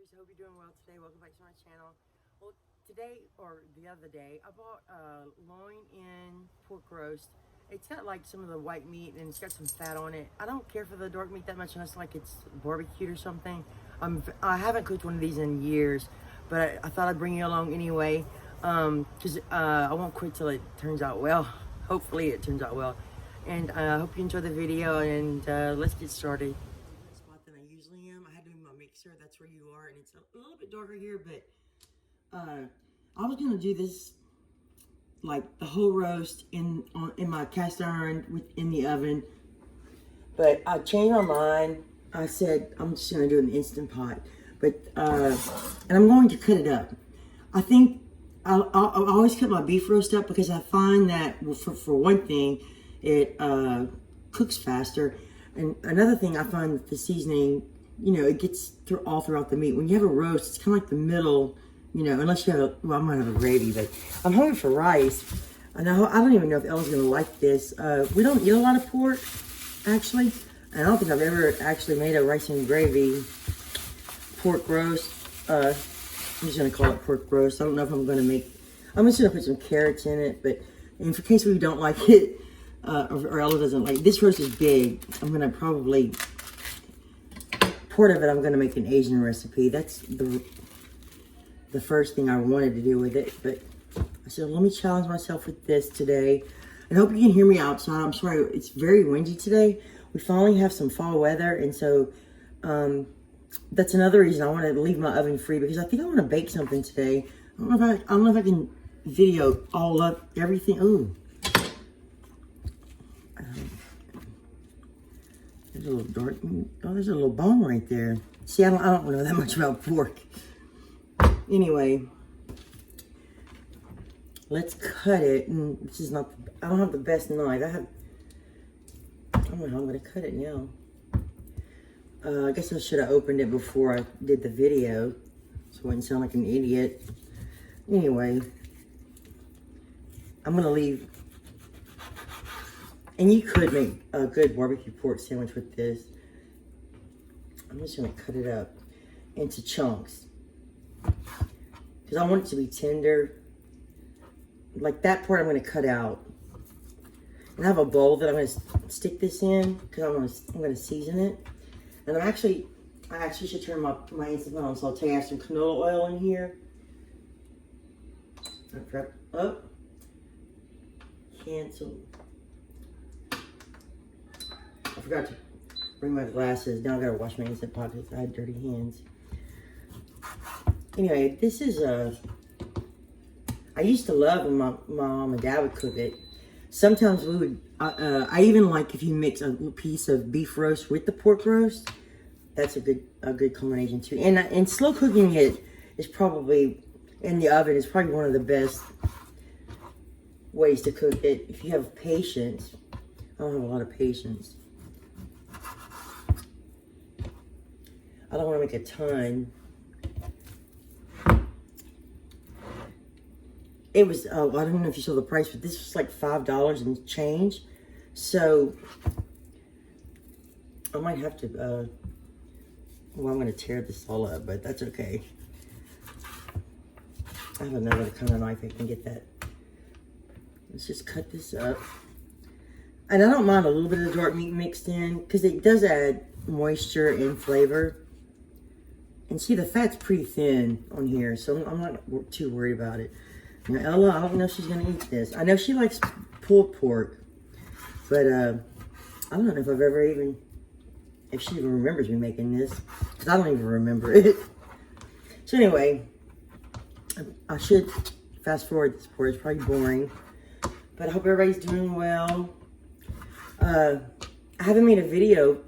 Tressa. Hope you're doing well today. Welcome back to my channel. Well, today, or the other day, I bought loin-in pork roast. It's got like some of the white meat and it's got some fat on it. I don't care for the dark meat that much unless like it's barbecued or something. I haven't cooked one of these in years, but I thought I'd bring you along anyway, because I won't quit till it turns out well. Hopefully it turns out well. And I hope you enjoy the video, and let's get started. The spot that I usually am. I had to move my mixer. That's where you are, and it's a little bit darker here, but I was gonna do this like the whole roast in my cast iron in the oven, but I changed my mind. I said I'm just gonna do it in the Instant Pot, but and I'm going to cut it up. I think I always cut my beef roast up because I find that, well, for one thing, it cooks faster, and another thing, I find that the seasoning, you know, it gets all throughout the meat. When you have a roast, it's kind of like the middle, you know, unless you have a, well, I'm gonna have a gravy, but I'm hoping for rice. And I don't even know if Ella's gonna like this. We don't eat a lot of pork, actually. I don't think I've ever actually made a rice and gravy pork roast. I'm just gonna call it pork roast. I don't know if I'm just gonna put some carrots in it, but in case we don't like it, or Ella doesn't like it. This roast is big. I'm gonna probably, part of it I'm gonna make an Asian recipe. That's the first thing I wanted to do with it, but I said, let me challenge myself with this today. I hope you can hear me outside. I'm sorry, it's very windy today. We finally have some fall weather, and so that's another reason I want to leave my oven free, because I think I want to bake something today. I don't know if I can video all up everything. Ooh. There's a little dark, oh, there's a little bone right there. See, I don't know that much about pork. Anyway, let's cut it. And this is not, I don't have the best knife. I don't know how I'm gonna cut it now. I guess I should have opened it before I did the video, so I wouldn't sound like an idiot. Anyway, I'm gonna leave. And you could make a good barbecue pork sandwich with this. I'm just gonna cut it up into chunks, because I want it to be tender. Like that part I'm gonna cut out. And I have a bowl that I'm gonna stick this in, because I'm gonna season it. And I actually should turn my Instant Pot on, so I'll take some canola oil in here. Up. Cancel. I forgot to bring my glasses. Now I gotta wash my Instant Pot because I had dirty hands. Anyway, this is I used to love when my mom and dad would cook it. Sometimes we would, I even like if you mix a piece of beef roast with the pork roast. That's a good combination too. And slow cooking it is probably, in the oven, is probably one of the best ways to cook it if you have patience. I don't have a lot of patience. I don't want to make a ton. It was, I don't know if you saw the price, but this was like $5 and change. So I might have to, well, I'm going to tear this all up, but that's okay. I have another kind of knife I can get that. Let's just cut this up. And I don't mind a little bit of the dark meat mixed in, because it does add moisture and flavor. And see, the fat's pretty thin on here, so I'm not too worried about it. Now, Ella, I don't know if she's going to eat this. I know she likes pulled pork, but I don't know if I've ever even, if she even remembers me making this, because I don't even remember it. So anyway, I should fast forward this part. It's probably boring, but I hope everybody's doing well. I haven't made a video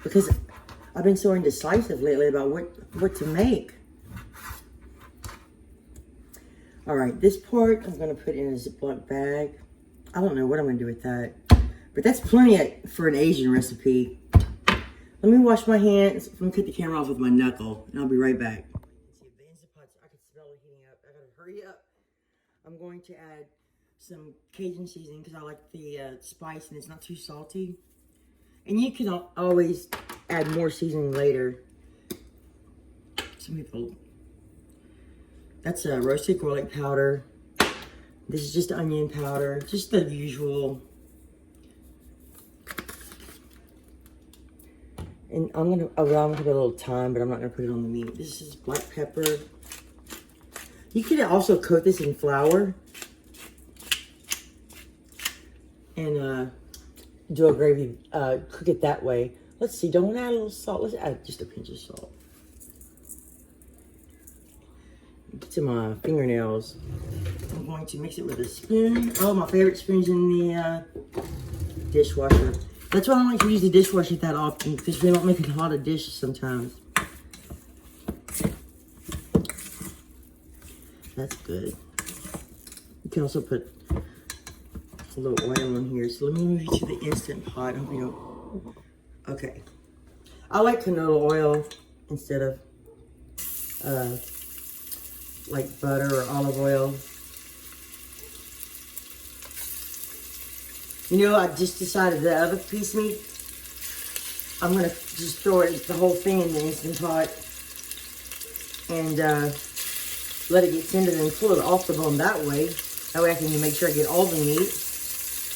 because I've been so indecisive lately about what to make. All right, this part I'm gonna put in a Ziploc bag. I don't know what I'm gonna do with that, but that's plenty for an Asian recipe. Let me wash my hands. I'm gonna cut the camera off with my knuckle, and I'll be right back. See, the Instant Pots, I can smell it heating up. I gotta hurry up. I'm going to add some Cajun seasoning because I like the spice and it's not too salty. And you can always add more seasoning later. That's a roasted garlic powder. This is just onion powder, just the usual. And I'm gonna put a little thyme, but I'm not gonna put it on the meat. This is black pepper. You could also coat this in flour and do a gravy, cook it that way. Let's see, don't add a little salt. Let's add just a pinch of salt. Get to my fingernails. I'm going to mix it with a spoon. Oh, my favorite spoon's in the dishwasher. That's why I don't like to use the dishwasher that often, because we don't make a lot of dishes sometimes. That's good. You can also put a little oil in here. So let me move you to the Instant Pot. I hope you don't. Okay. I like canola oil instead of like butter or olive oil. You know, I just decided the other piece of meat, I'm going to just throw it, the whole thing in the Instant Pot and let it get tender and pull it off the bone that way. That way I can make sure I get all the meat.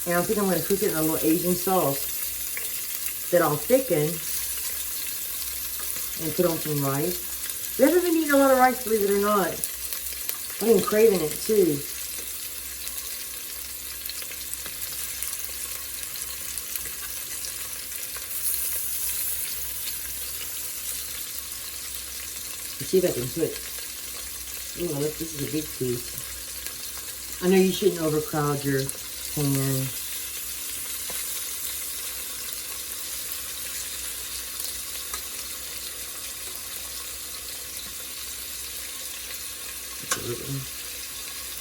And I think I'm going to cook it in a little Asian sauce that I'll thicken and put on some rice. We haven't been eating a lot of rice, believe it or not. I've been craving it too. Let's see if I can put, oh, look, this is a big piece. I know you shouldn't overcrowd your pan.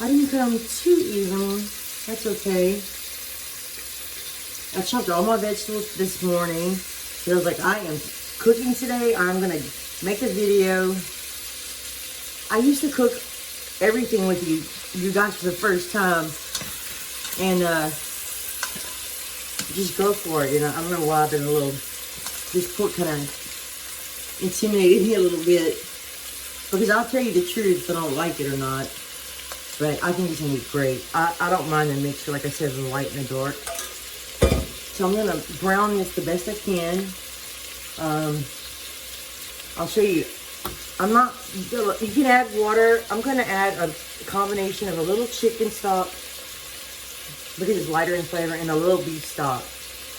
I didn't cut them too even. That's okay. I chopped all my vegetables this morning. So I was like, I am cooking today. I'm going to make a video. I used to cook everything with you guys for the first time. And just go for it. You know, I don't know why I've been a little, this pork kind of intimidated me a little bit. Because I'll tell you the truth if I don't like it or not. But I think it's going to be great. I don't mind the mixture, like I said, the light and the dark. So I'm going to brown this the best I can. I'll show you. I'm not, you can add water. I'm going to add a combination of a little chicken stock, because it's lighter in flavor, and a little beef stock.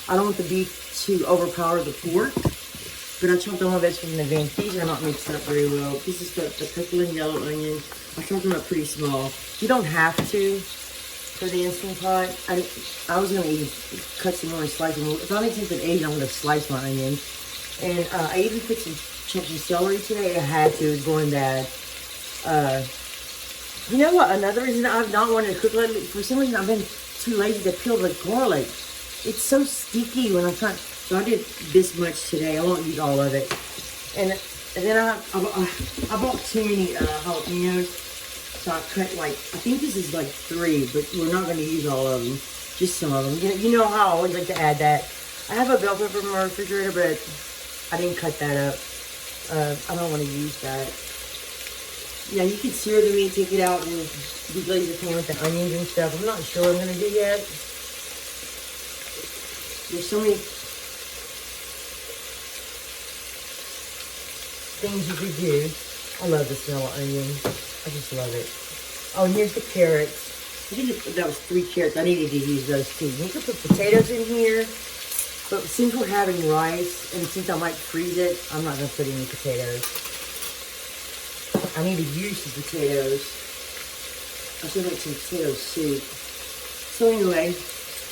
I don't want the beef to overpower the pork. But I chopped all my vegetables in advance. These are not mixed up very well. This is the purple and yellow onion. I chopped them up pretty small. You don't have to for the Instant Pot. I was going to even cut some more and slice them. If I make something Asian, I'm going to slice my onion. And I even put chopped some celery today. I had to. It was going bad. You know what? Another reason I've not wanted to cook lately, for some reason I've been too lazy to peel the garlic. It's so sticky when I'm trying. So I did this much today. I won't use all of it. And then I bought too many jalapenos. So I cut like, I think this is like 3, but we're not going to use all of them. Just some of them. You know how I always like to add that. I have a bell pepper in my refrigerator, but I didn't cut that up. I don't want to use that. Yeah, you can sear the meat, take it out, and deglaze the pan with the onions and stuff. I'm not sure what I'm going to do yet. There's so many things you could do. I love the smell of onion. I just love it. Oh, and here's the carrots. I think that was 3 carrots. I needed to use those too. You could put potatoes in here, but since we're having rice, and since I might freeze it, I'm not going to put any potatoes. I need to use the potatoes. I should make some potato soup. So anyway,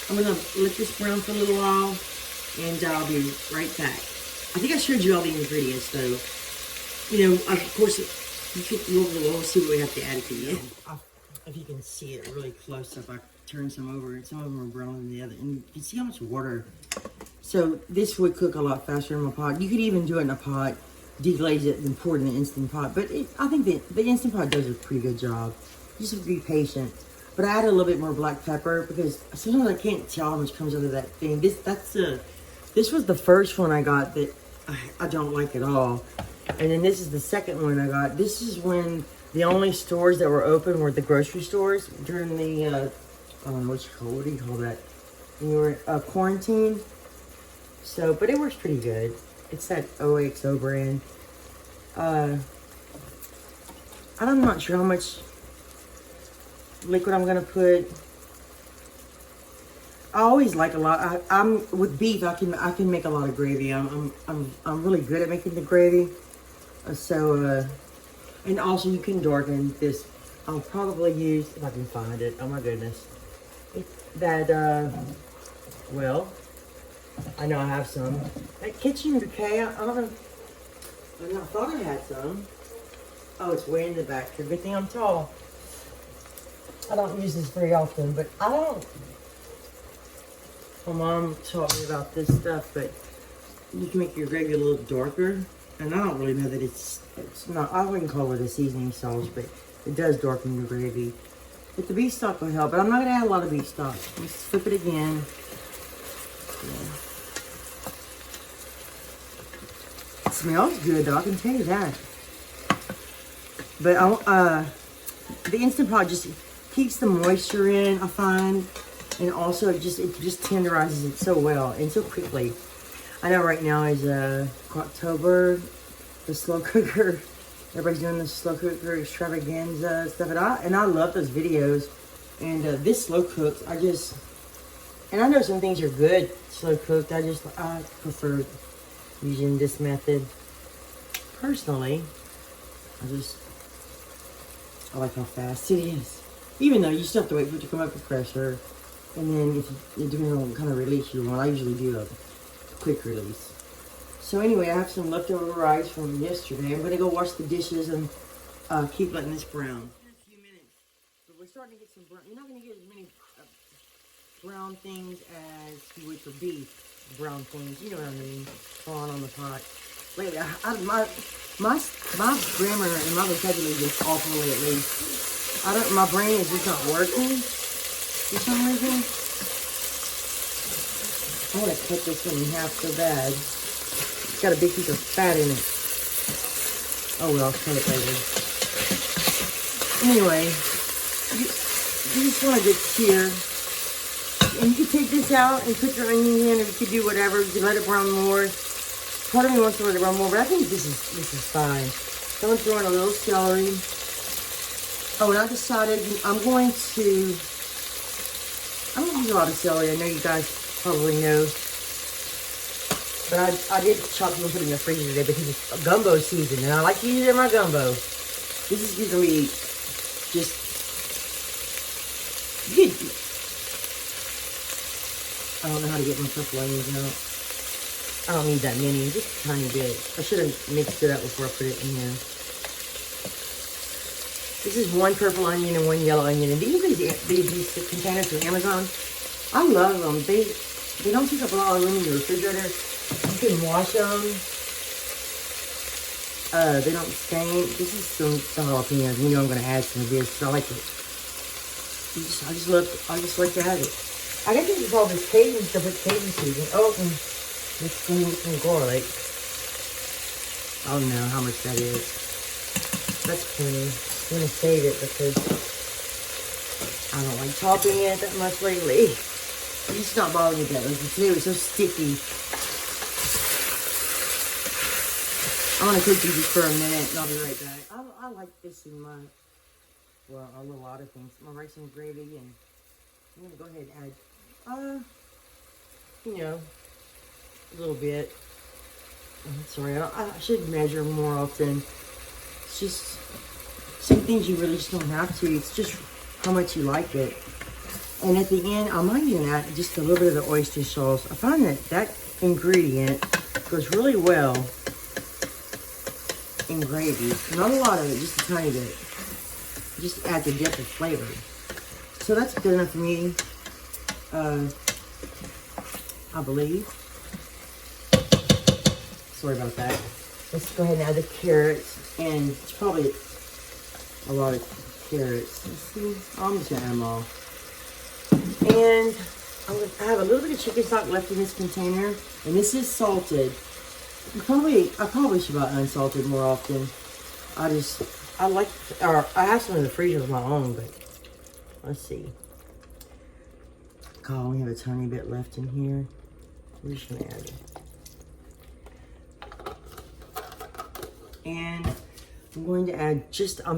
I'm going to let this brown for a little while, and I'll be right back. I think I showed you all the ingredients, though. You know, of course, we'll see what we have to add at the end. If you can see it really close up, I turned some over, and some of them are browner than the other. And you can see how much water. So this would cook a lot faster in my pot. You could even do it in a pot, deglaze it, and pour it in the Instant Pot. But I think the Instant Pot does a pretty good job. You just have to be patient. But I added a little bit more black pepper because sometimes I can't tell how much comes out of that thing. This was the first one I got that I don't like at all. And then this is the second one I got. This is when the only stores that were open were the grocery stores during the, what do you call that? When you were quarantine. So, but it works pretty good. It's that OXO brand. I'm not sure how much liquid I'm gonna put. I always like a lot. I'm with beef. I can make a lot of gravy. I'm really good at making the gravy. And also you can darken this. I'll probably use, if I can find it. Oh my goodness. Well, I know I have some. That Kitchen Bouquet, I don't know. I thought I had some. Oh, it's way in the back. Good thing I'm tall. I don't use this very often, but I don't. My mom taught me about this stuff, but you can make your gravy a little darker. And I don't really know that it's not, I wouldn't call it a seasoning sauce, but it does darken your gravy. But the beef stock will help, but I'm not gonna add a lot of beef stock. Let's flip it again. Yeah. It smells good though, I can tell you that. But the Instant Pot just keeps the moisture in, I find. And also it just tenderizes it so well and so quickly. I know right now is October, the slow cooker. Everybody's doing the slow cooker extravaganza stuff, and I love those videos. And this slow cooked, and I know some things are good slow cooked. I prefer using this method personally. I like how fast it is. Even though you still have to wait for it to come up with pressure. And then if you're doing what kind of release you want, I usually do a quick release. So anyway, I have some leftover rice from yesterday. I'm going to go wash the dishes and keep letting this brown. In a few minutes, but we're starting to get some brown. You're not going to get as many brown things as you would for beef. Brown things, you know what I mean, falling on the pot. Lately, my grammar and my vocabulary is just awful lately. My brain is just not working for some reason. I want to cut this one in half so bad. It's got a big piece of fat in it. Oh well, I'll cut it later. Anyway, you just want to get sear. And you can take this out and put your onion in, or you could do whatever. You can let it brown more. Part of me wants to let it brown more, but I think this is fine. So I'm throwing a little celery. Oh, and I decided I don't use a lot of celery. I know you guys probably know. But I did chop them and put it in the freezer today because it's a gumbo season, and I like to use it in my gumbo. This is going to be just good. I don't know how to get my purple onions out. I don't need that many, just a tiny bit. I should have mixed it up before I put it in here. This is one purple onion and one yellow onion. And these containers from Amazon, I love them. They don't take up a lot of room in the refrigerator. You can wash them. They don't stain. This is some jalapenos. You know I'm going to add some of this because I like it. I just like to have it. I guess this is all this Cajun stuff with Cajun season. Oh, and let's clean with some garlic. I don't know how much that is. That's plenty. I'm going to save it because I don't like chopping it that much lately. It's just not bothering me that much. Today it was so sticky. I'm going to cook these just for a minute and I'll be right back. I like this in my, well, a lot of things. My rice and gravy, and I'm going to go ahead and add you know, a little bit. Sorry, I should measure more often. It's just some things you really just don't have to. It's just how much you like it. And at the end, I might even add just a little bit of the oyster sauce. I find that ingredient goes really well in gravy. Not a lot of it, just a tiny bit. Just add the depth of flavor. So that's good enough for me. I believe. Sorry about that. Let's go ahead and add the carrots, and it's probably a lot of carrots. Let's see. I'm just gonna add them all. And I have a little bit of chicken stock left in this container, and this is salted. I probably should buy unsalted more often. I have some in the freezer of my own, but let's see. God, we have a tiny bit left in here. We're just gonna add it. And I'm going to add just, I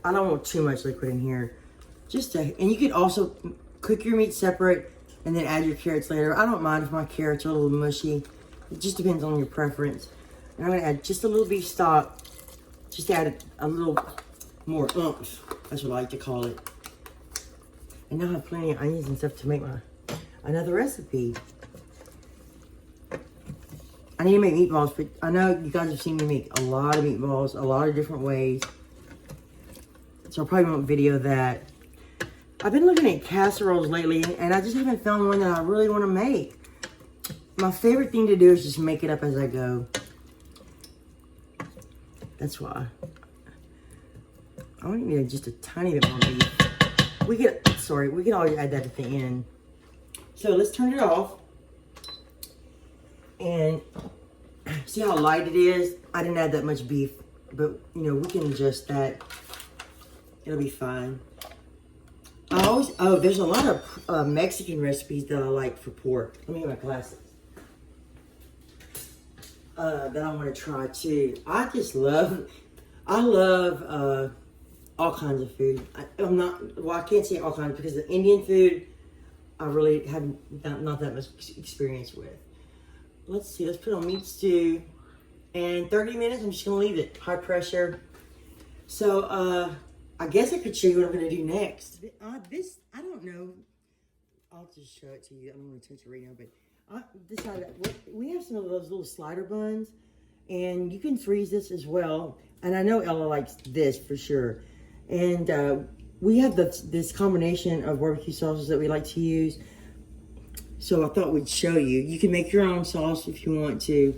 don't want too much liquid in here. And you could also cook your meat separate and then add your carrots later. I don't mind if my carrots are a little mushy. It just depends on your preference. And I'm gonna add just a little beef stock. Just add a little more oomph. That's what I like to call it. And now I have plenty of onions and stuff to make another recipe. I need to make meatballs, but I know you guys have seen me make a lot of meatballs, a lot of different ways. So I probably won't video that. I've been looking at casseroles lately, and I just haven't found one that I really want to make. My favorite thing to do is just make it up as I go. That's why. I want to need just a tiny bit more beef. We can always add that at the end. So let's turn it off. And see how light it is? I didn't add that much beef, but you know, we can adjust that. It'll be fine. There's a lot of Mexican recipes that I like for pork. Let me get my glasses. That I want to try too. I love all kinds of food. I can't say all kinds because the Indian food, I really have not that much experience with. Let's see, let's put on meat stew. And 30 minutes, I'm just gonna leave it, high pressure. So, I guess I could show you what I'm gonna do next. I don't know. I'll just show it to you. I don't want to touch it right now, but I decided we have some of those little slider buns, and you can freeze this as well. And I know Ella likes this for sure. And we have this combination of barbecue sauces that we like to use. So I thought we'd show you. You can make your own sauce if you want to.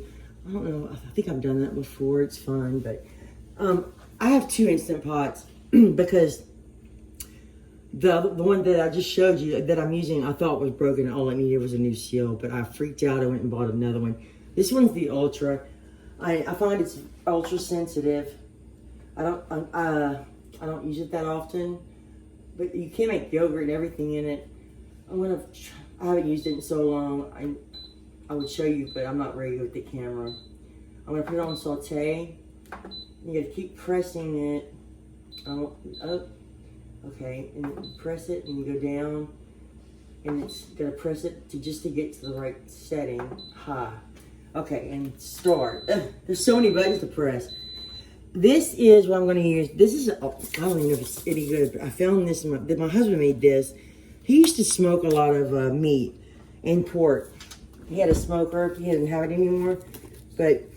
I don't know. I think I've done that before. It's fun, but I have 2 Instant Pots because the one that I just showed you that I'm using, I thought was broken. All I needed was a new seal, but I freaked out. I went and bought another one. This one's the Ultra. I find it's ultra sensitive. I don't use it that often, but you can make yogurt and everything in it. I haven't used it in so long. I would show you, but I'm not ready with the camera. I'm gonna put it on saute. You gotta keep pressing it. Okay, and you press it and you go down, and it's gonna press it to get to the right setting, high. Okay, and start. There's so many buttons to press. This is what I'm gonna use. This is, I don't even know if it's any good, but I found this, my husband made this. He used to smoke a lot of meat and pork. He had a smoker. He doesn't have it anymore. But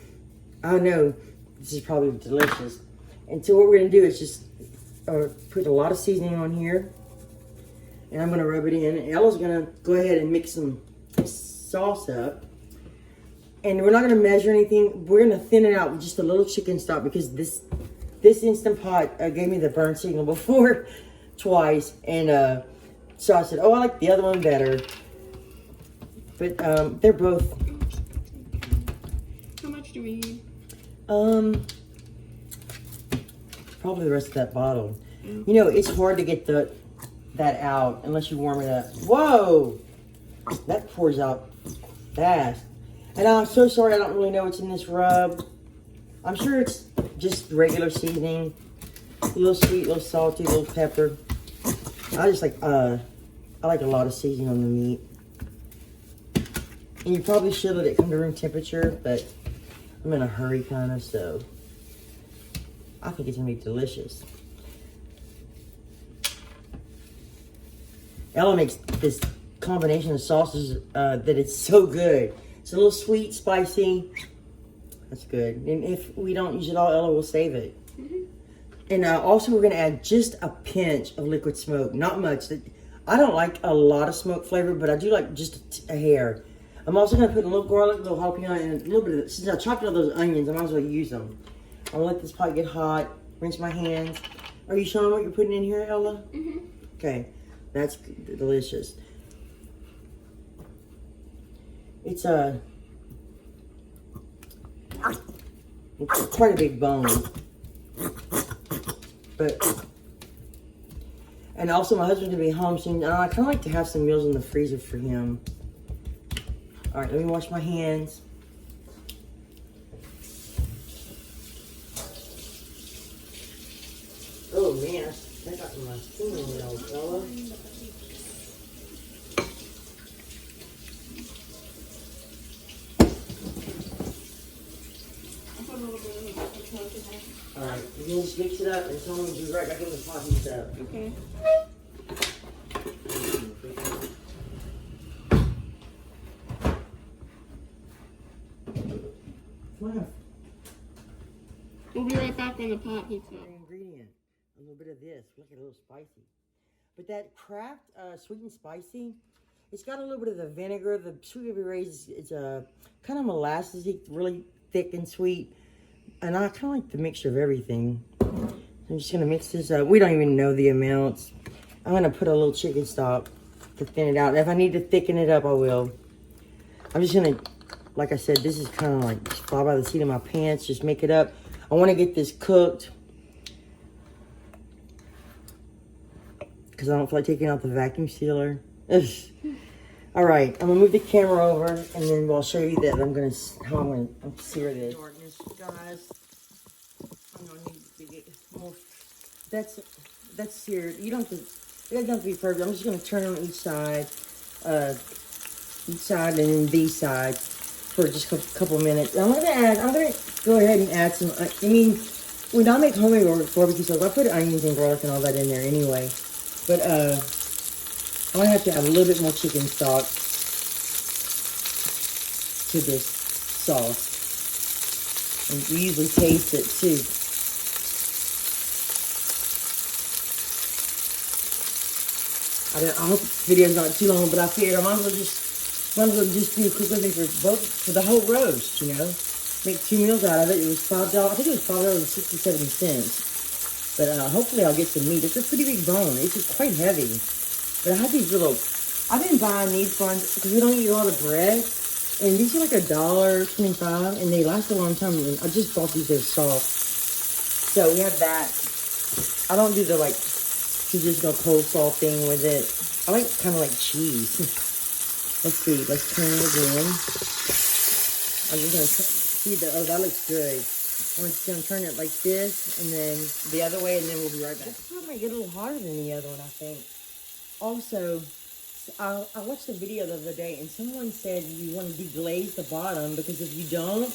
I know this is probably delicious. And so what we're going to do is just put a lot of seasoning on here. And I'm going to rub it in. And Ella's going to go ahead and mix some sauce up. And we're not going to measure anything. We're going to thin it out with just a little chicken stock because this Instant Pot gave me the burn signal before twice. And so I said, oh, I like the other one better. But they're both. How much do we need? Probably the rest of that bottle. Mm. You know, it's hard to get that out unless you warm it up. Whoa! That pours out fast. And I'm so sorry I don't really know what's in this rub. I'm sure it's just regular seasoning. A little sweet, a little salty, a little pepper. I like a lot of seasoning on the meat. And you probably should let it come to room temperature, but I'm in a hurry kind of, so I think it's gonna be delicious. Ella makes this combination of sauces that it's so good. It's a little sweet, spicy. That's good. And if we don't use it all, Ella will save it. Mm-hmm. And also we're gonna add just a pinch of liquid smoke, not much. I don't like a lot of smoke flavor, but I do like just a hair. I'm also going to put a little garlic, a little jalapeno, and a little bit of it. Since I chopped all those onions, I might as well use them. I'll let this pot get hot, rinse my hands. Are you showing what you're putting in here, Ella? Mm-hmm. Okay, that's delicious. It's It's quite a big bone. But, and also my husband's gonna be home soon. I kind of like to have some meals in the freezer for him. All right, let me wash my hands. Oh man, I got my fingernail, fella. All right, you can just mix it up and someone will be right back in the pot and stuff. Okay. We'll be right back when the pot heats up. Ingredient, a little bit of this. Look at it, a little spicy. But that Kraft sweet and spicy, it's got a little bit of the vinegar. The sweet baby rays is kind of molasses-y, really thick and sweet. And I kind of like the mixture of everything. I'm just gonna mix this up. We don't even know the amounts. I'm gonna put a little chicken stock to thin it out. If I need to thicken it up, I will. I'm just gonna, like I said, this is kind of like fly by the seat of my pants. Just make it up. I want to get this cooked because I don't feel like taking out the vacuum sealer. Ugh. All right, I'm gonna move the camera over, and then I'll show you that how I'm gonna sear this. Darkness, guys. I'm gonna need to get more. That's seared. You don't have to. It doesn't have to be perfect. I'm just gonna turn on each side, and then these sides for just a couple minutes. I'm gonna go ahead and add some. When I make homemade barbecue sauce, I put onions and garlic and all that in there anyway. But I'm gonna have to add a little bit more chicken stock to this sauce, and you usually taste it too. I hope this video is not too long, but I figured I might as well just do a quick thing for the whole roast, you know. Make 2 meals out of it. It was $5. I think it was $5.67. But hopefully I'll get some meat. It's a pretty big bone. It's just quite heavy. But I have these little. I've been buying these ones because we don't eat a lot of bread, and these are like $1.25, and they last a long time. And I just bought these. They're soft. So we have that. I don't do the traditional coleslaw thing with it. I like kind of like cheese. Let's see. Let's turn it again. I'm just gonna see that. Oh, that looks good. I'm just gonna turn it like this, and then the other way, and then we'll be right back. This one might get a little hotter than the other one, I think. Also, I watched a video the other day, and someone said you want to deglaze the bottom because if you don't,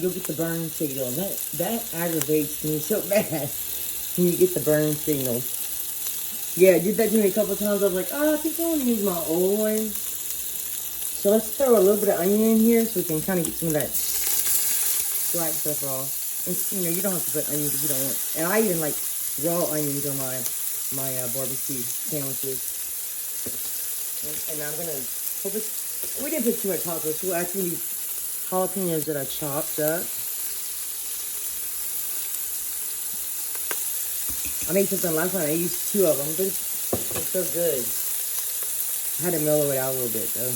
you'll get the burn signal. And that aggravates me so bad when you get the burn signal. Yeah, I did that to me a couple of times. I was like, oh, I think I want to use my old one. So let's throw a little bit of onion in here so we can kind of get some of that black stuff off. And you don't have to put onions if you don't want. And I even like raw onions on my barbecue sandwiches. And I'm gonna we didn't put too much hot sauce. We'll add some of these jalapenos that I chopped up. I made something last night. I used 2 of them, but it's so good. I had to mellow it out a little bit though.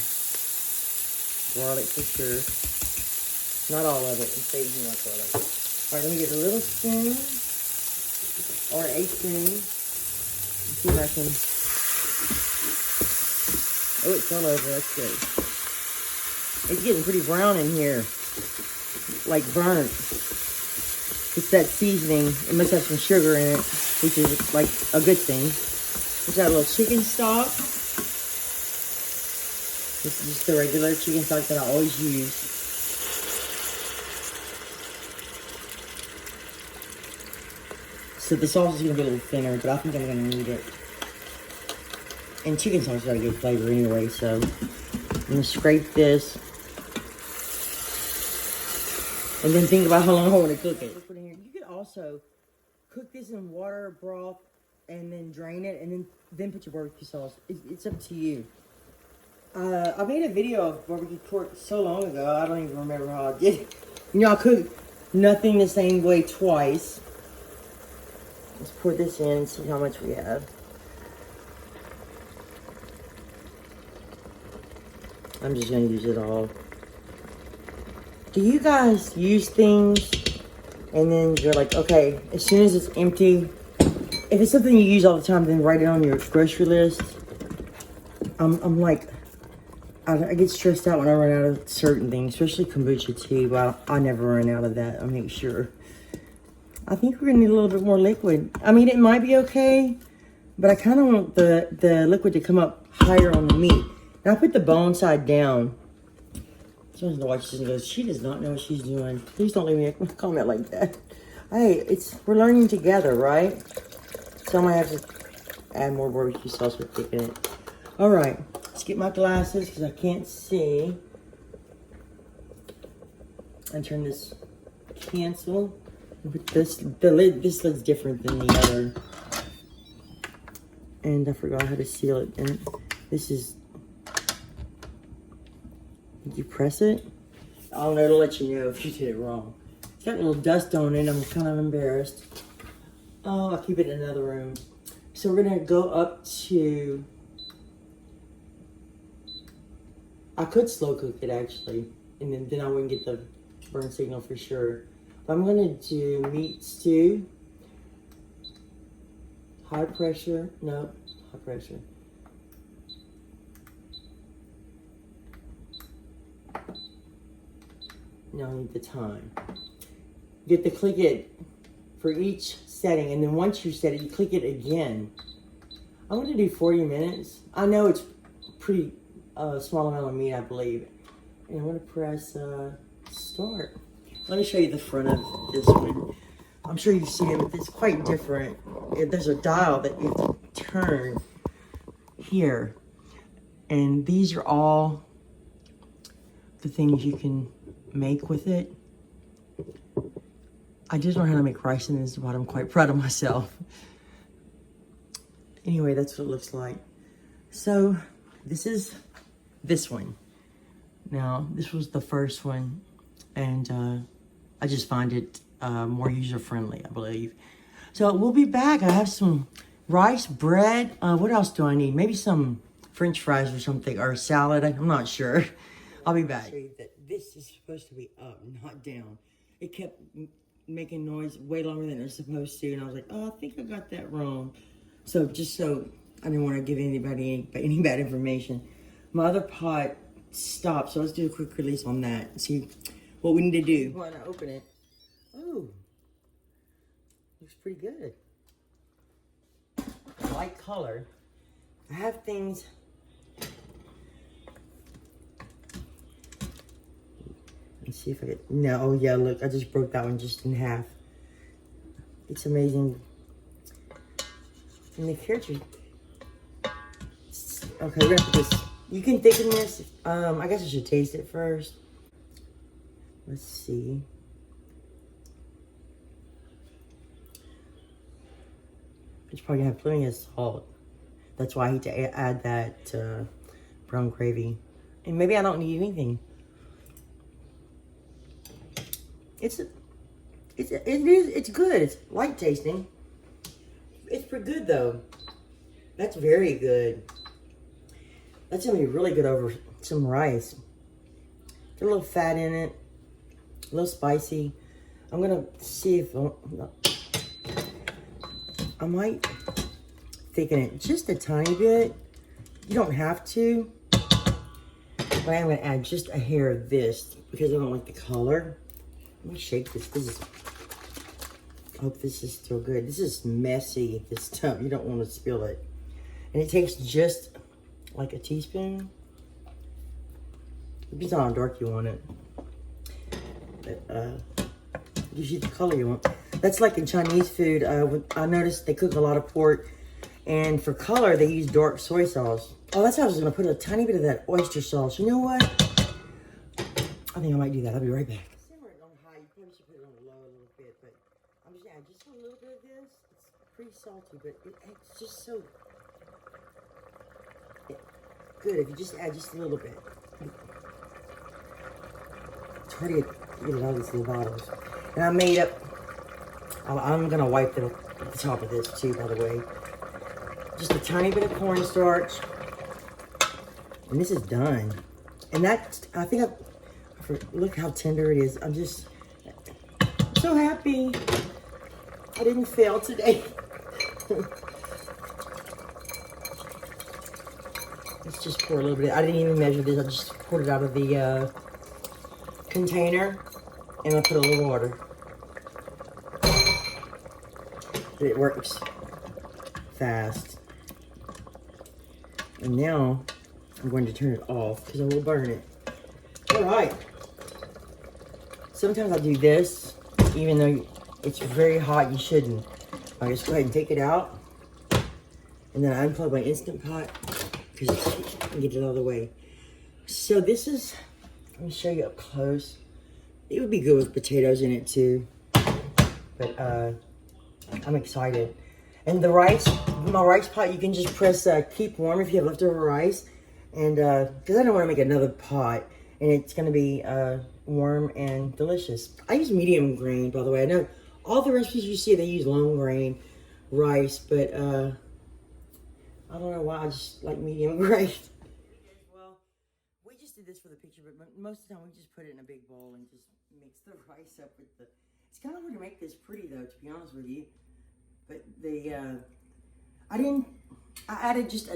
Garlic for sure. Not all of it. I'm saving my garlic. All right, let me get a little spoon or a spoon. Let's see if I can. Oh, it's all over. That's good. It's getting pretty brown in here, like burnt. It's that seasoning. It must have some sugar in it, which is like a good thing. Let's add a little chicken stock. This is just the regular chicken stock that I always use. So the sauce is going to be a little thinner, but I think I'm going to need it. And chicken sauce got a good flavor anyway, so I'm going to scrape this. And then think about how long I want to cook it. You could also cook this in water, broth, and then drain it, and then put your barbecue sauce. It's up to you. I made a video of barbecue pork so long ago, I don't even remember how I did it. I cook nothing the same way twice. Let's pour this in and see how much we have. I'm just going to use it all. Do you guys use things and then you're like, okay, as soon as it's empty, if it's something you use all the time, then write it on your grocery list? I'm like, I get stressed out when I run out of certain things, especially kombucha tea. Well, I never run out of that. I make sure. I think we're gonna need a little bit more liquid. I mean, it might be okay, but I kind of want the liquid to come up higher on the meat. Now I put the bone side down. Someone's gonna watch this and goes, she does not know what she's doing. Please don't leave me a comment like that. Hey, we're learning together, right? So I might have to add more barbecue sauce with thicken it. All right, let's get my glasses because I can't see. And turn this cancel. With this lid's different than the other. And I forgot how to seal it. And this is, did you press it? I don't know, it'll let you know if you did it wrong. It's got a little dust on it. I'm kind of embarrassed. Oh, I'll keep it in another room. So we're gonna go up to, I could slow cook it actually. And then I wouldn't get the burn signal for sure. But I'm gonna do meat stew. High pressure, no, high pressure. Now I need the time. You have to click it for each setting, and then once you set it, you click it again. I'm gonna do 40 minutes. I know it's pretty small amount of meat, I believe. And I'm gonna press start. Let me show you the front of this one. I'm sure you've seen it, but it's quite different. There's a dial that you have to turn here. And these are all the things you can make with it. I just learned how to make rice, and this is what I'm quite proud of myself. Anyway, that's what it looks like. So this is this one. Now, this was the first one, and I just find it more user-friendly, I believe. So we'll be back. I have some rice, bread. What else do I need? Maybe some French fries or something, or salad. I'm not sure. I'll be back. This is supposed to be up, not down. It kept making noise way longer than it was supposed to, and I was like, oh, I think I got that wrong. So just so I didn't want to give anybody any bad information. My other pot stopped, so let's do a quick release on that. See what we need to do. Want to open it? Oh, looks pretty good. Light color. I have things. Let's see if I get. No, oh yeah, look, I just broke that one just in half. It's amazing. And the carrots are. Okay, we're gonna put this. You can thicken this. I guess I should taste it first. Let's see. It's probably gonna have plenty of salt. That's why I hate to add that brown gravy. And maybe I don't need anything. It's good. It's light tasting. It's pretty good though. That's very good. That's gonna be really good over some rice. Get a little fat in it, a little spicy. I'm gonna see if I might thicken it just a tiny bit. You don't have to, but I'm gonna add just a hair of this because I don't like the color. Let me shake this. I hope this is still good. This is messy, this stuff. You don't want to spill it. And it takes just like a teaspoon. Depends on how dark you want it. But, gives you the color you want. That's like in Chinese food. I noticed they cook a lot of pork. And for color, they use dark soy sauce. Oh, that's how I was going to put a tiny bit of that oyster sauce. You know what? I think I might do that. I'll be right back. Simmer it on high. You probably should put it on low a little bit. But I'm just adding just a little bit of this. It's pretty salty, but it's just so good if you just add just a little bit. It's hard to get it out of these little bottles. And I made up, I'm going to wipe the top of this too, by the way. Just a tiny bit of cornstarch. And this is done. And that, I think I Look how tender it is. I'm just so happy I didn't fail today. Let's just pour a little bit. I didn't even measure this. I just poured it out of the container, and I put a little water. It works fast. And now I'm going to turn it off because I will burn it. All right. Sometimes I do this, even though it's very hot, you shouldn't. I just go ahead and take it out, and then I unplug my Instant Pot because I can get it out of the way. So this is, let me show you up close. It would be good with potatoes in it too, but I'm excited. And the rice, my rice pot, you can just press keep warm if you have leftover rice, and because I don't want to make another pot, and it's going to be warm and delicious. I use medium grain, by the way. I know all the recipes you see, they use long grain rice, but I don't know why, I just like medium grain. Well, we just did this for the picture, but most of the time we just put it in a big bowl and just mix the rice up with the... It's kind of hard to make this pretty, though, to be honest with you. But the I added just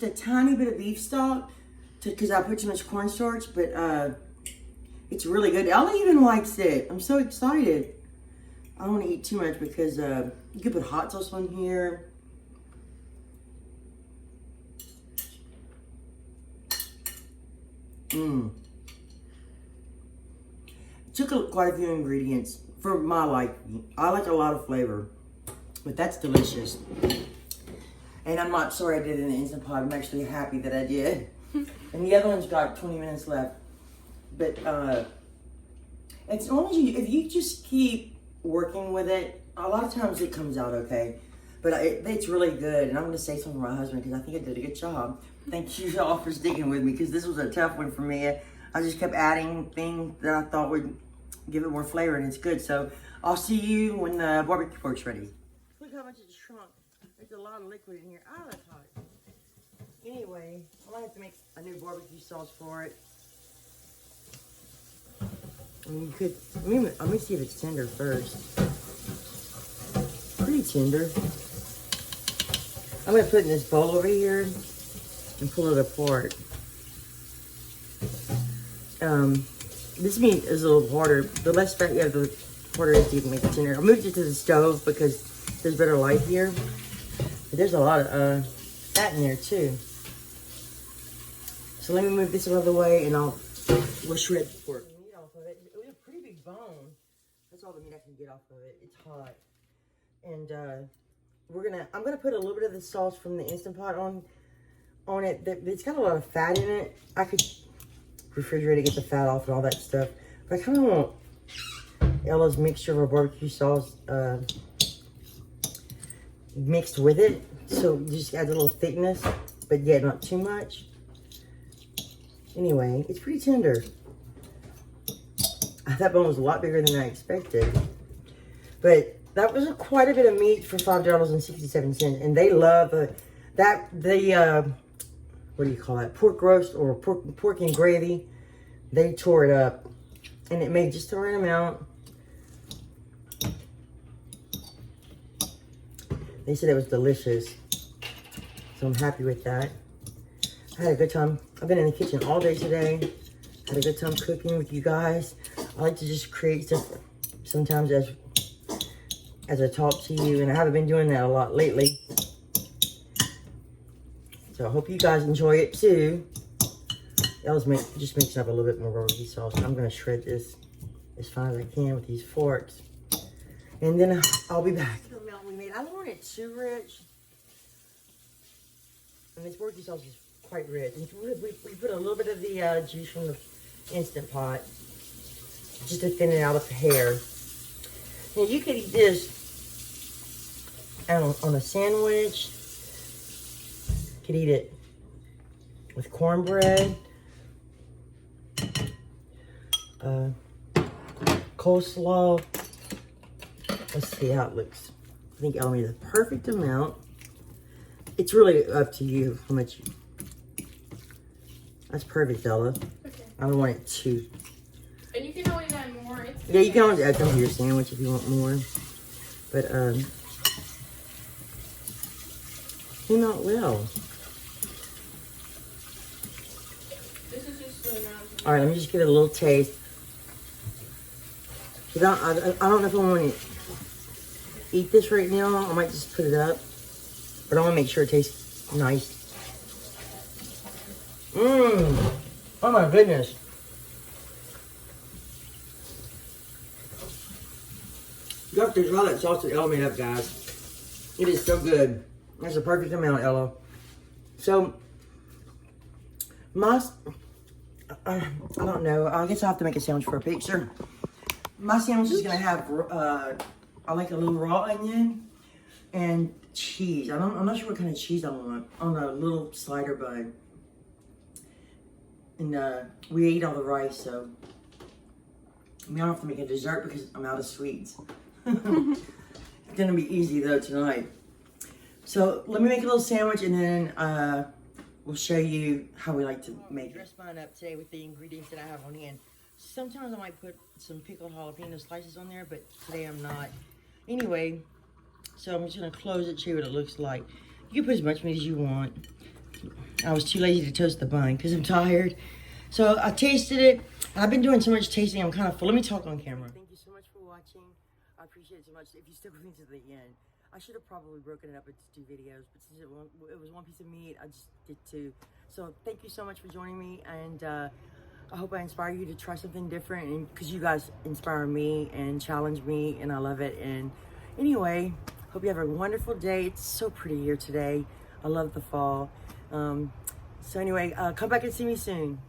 a tiny bit of beef stock because I put too much cornstarch, but it's really good. Ella even likes it. I'm so excited. I don't want to eat too much because you could put hot sauce on here. Took quite a few ingredients for my liking. I like a lot of flavor, but that's delicious. And I'm not sorry I did it in the Instant Pot. I'm actually happy that I did. And the other one's got 20 minutes left. But as long as if you just keep working with it, a lot of times it comes out okay. But it's really good. And I'm going to say something to my husband because I think I did a good job. Thank you all for sticking with me because this was a tough one for me. I just kept adding things that I thought would give it more flavor, and it's good. So I'll see you when the barbecue pork's ready. Look how much it's shrunk. There's a lot of liquid in here. Oh, that's hot. Anyway, I might have to make a new barbecue sauce for it. I mean, you could, let me see if it's tender first. Pretty tender. I'm going to put it in this bowl over here and pull it apart. This meat is a little harder. The less fat you have, the harder it is to make it tender. I moved it to the stove because there's better light here. But there's a lot of fat in there too. So let me move this out of the way and we'll shred the pork. Meat off of it. It was a pretty big bone. That's all the meat I can get off of it. It's hot. And I'm gonna put a little bit of the sauce from the Instant Pot on it. It's got a lot of fat in it. I could refrigerate to get the fat off and all that stuff. But I kind of want Ella's mixture of her barbecue sauce mixed with it. So it just adds a little thickness, but yet not too much. Anyway, it's pretty tender. That bone was a lot bigger than I expected. But that was quite a bit of meat for $5.67. And they love what do you call that? Pork roast or pork and gravy. They tore it up. And it made just the right amount. They said it was delicious. So I'm happy with that. I had a good time. I've been in the kitchen all day today. Had a good time cooking with you guys. I like to just create stuff sometimes as I talk to you. And I haven't been doing that a lot lately. So I hope you guys enjoy it too. Ella's just mixing up a little bit more barbecue sauce. I'm going to shred this as fine as I can with these forks. And then I'll be back. The milk we made, I don't want it too rich. And this barbecue sauce is quite rich. And we put a little bit of the juice from the Instant Pot just to thin it out of the hair. Now you could eat this on a sandwich. You could eat it with cornbread, coleslaw. Let's see how it looks. I think Ella made the perfect amount. It's really up to you how much. That's perfect, Ella. Okay. I don't want it too Yeah, you can always add some to your sandwich if you want more. But, came out well. This is just the amount. All right, let me just give it a little taste. I don't know if I want to eat this right now. I might just put it up. But I want to make sure it tastes nice. Mmm. Oh my goodness. You have to try that sausage Ella made up, guys. It is so good. That's the perfect amount, Ella. So, I don't know. I guess I'll have to make a sandwich for a picture. My sandwich is going to have, I like a little raw onion and cheese. I'm not sure what kind of cheese I want on a little slider bun. And we ate all the rice, so I mean, I don't have to make a dessert because I'm out of sweets. It's gonna be easy though tonight. So let me make a little sandwich and then we'll show you how we like to make it. Dress mine up today with the ingredients that I have on hand. Sometimes I might put some pickled jalapeno slices on there, but today I'm not. Anyway, so I'm just gonna close it, show you what it looks like. You can put as much meat as you want. I was too lazy to toast the bun because I'm tired. So I tasted it. I've been doing so much tasting, I'm kind of full. Let me talk on camera. Thank you so much for watching. I appreciate it so much. If you stuck with me to the end, I should have probably broken it up into 2 videos, but since it was one piece of meat, I just did 2. So thank you so much for joining me, and I hope I inspire you to try something different, and because you guys inspire me and challenge me, and I love it. And anyway, hope you have a wonderful day. It's so pretty here today. I love the fall. So anyway, come back and see me soon.